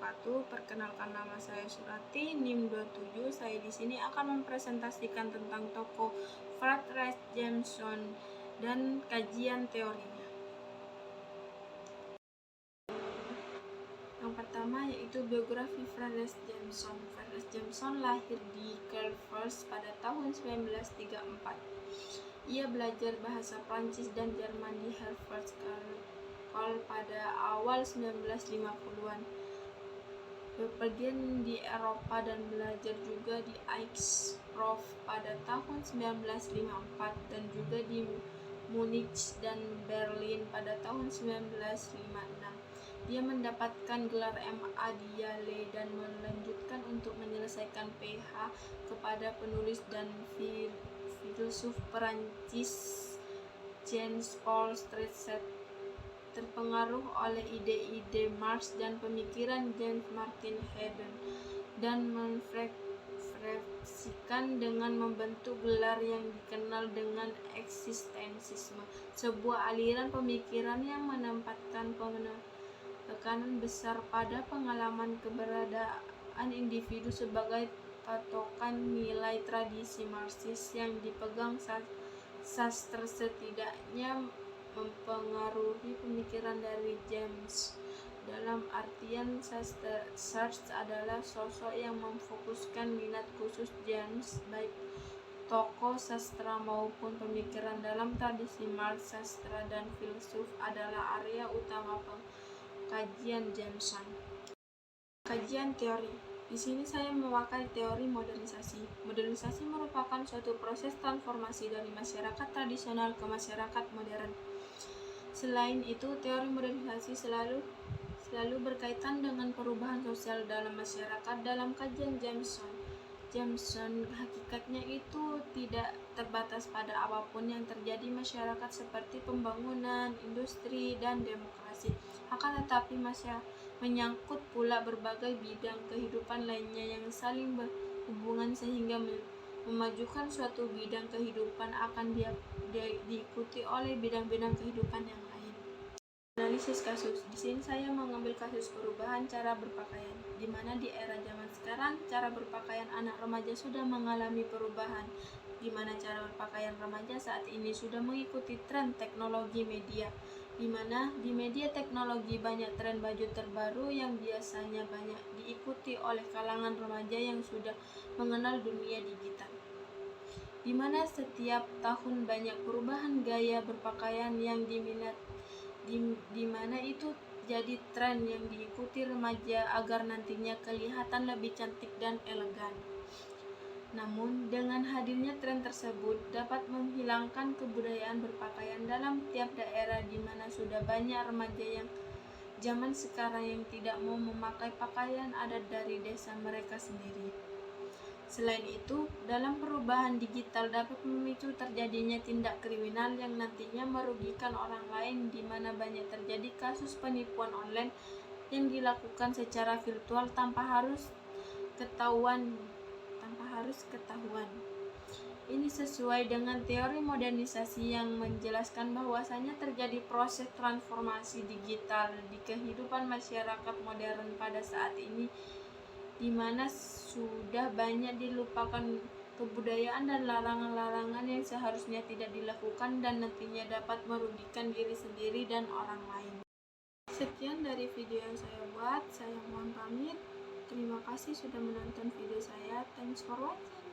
wabarakatuh. Perkenalkan, nama saya Surati, NIM 27. Saya di sini akan mempresentasikan tentang tokoh Fredric Jameson dan kajian teorinya. Yang pertama yaitu biografi Fredric Jameson. Fredric Jameson lahir di Calvados pada tahun 1934. Ia belajar bahasa Prancis dan Jerman di Harvard School pada awal 1950-an. Bepergian di Eropa dan belajar juga di Aix-en-Provence pada tahun 1954 dan juga di Munich dan Berlin pada tahun 1956. Dia mendapatkan gelar MA di Yale dan melanjutkan untuk menyelesaikan PH kepada penulis dan filsuf Perancis Jean-Paul Sartre. Terpengaruh oleh ide-ide Marx dan pemikiran James Martin Hayden dan merefleksikan dengan membentuk gelar yang dikenal dengan eksistensialisme, sebuah aliran pemikiran yang menempatkan tekanan besar pada pengalaman keberadaan individu sebagai patokan nilai. Tradisi Marxis yang dipegang Sartre setidaknya mempengaruhi pemikiran dari James. Dalam artian, Sartre adalah sosok yang memfokuskan minat khusus James, baik tokoh sastra maupun pemikiran. Dalam tradisi Marx, sastra dan filsuf adalah area utama kajian Jameson. Kajian teori. Di sini saya memakai teori modernisasi. Modernisasi merupakan suatu proses transformasi dari masyarakat tradisional ke masyarakat modern. Selain itu, teori modernisasi selalu berkaitan dengan perubahan sosial dalam masyarakat. Dalam kajian Jameson, hakikatnya itu tidak terbatas pada apapun yang terjadi masyarakat seperti pembangunan, industri, dan demokrasi. Akan tetapi menyangkut pula berbagai bidang kehidupan lainnya yang saling berhubungan sehingga memajukan suatu bidang kehidupan akan diikuti oleh bidang-bidang kehidupan yang lain. Analisis kasus. Di sini saya mengambil kasus perubahan cara berpakaian, di mana di era zaman sekarang cara berpakaian anak remaja sudah mengalami perubahan, di mana cara berpakaian remaja saat ini sudah mengikuti tren teknologi media, di mana di media teknologi banyak tren baju terbaru yang biasanya banyak diikuti oleh kalangan remaja yang sudah mengenal dunia digital, di mana setiap tahun banyak perubahan gaya berpakaian yang diminati, di mana itu jadi tren yang diikuti remaja agar nantinya kelihatan lebih cantik dan elegan. Namun, dengan hadirnya tren tersebut dapat menghilangkan kebudayaan berpakaian dalam tiap daerah, di mana sudah banyak remaja yang zaman sekarang yang tidak mau memakai pakaian adat dari desa mereka sendiri. Selain itu, dalam perubahan digital dapat memicu terjadinya tindak kriminal yang nantinya merugikan orang lain, di mana banyak terjadi kasus penipuan online yang dilakukan secara virtual tanpa harus ketahuan. Ini sesuai dengan teori modernisasi yang menjelaskan bahwasanya terjadi proses transformasi digital di kehidupan masyarakat modern pada saat ini, di mana sudah banyak dilupakan kebudayaan dan larangan-larangan yang seharusnya tidak dilakukan dan nantinya dapat merugikan diri sendiri dan orang lain. Sekian dari video yang saya buat, saya mohon pamit. Terima kasih sudah menonton video saya. Thanks for watching.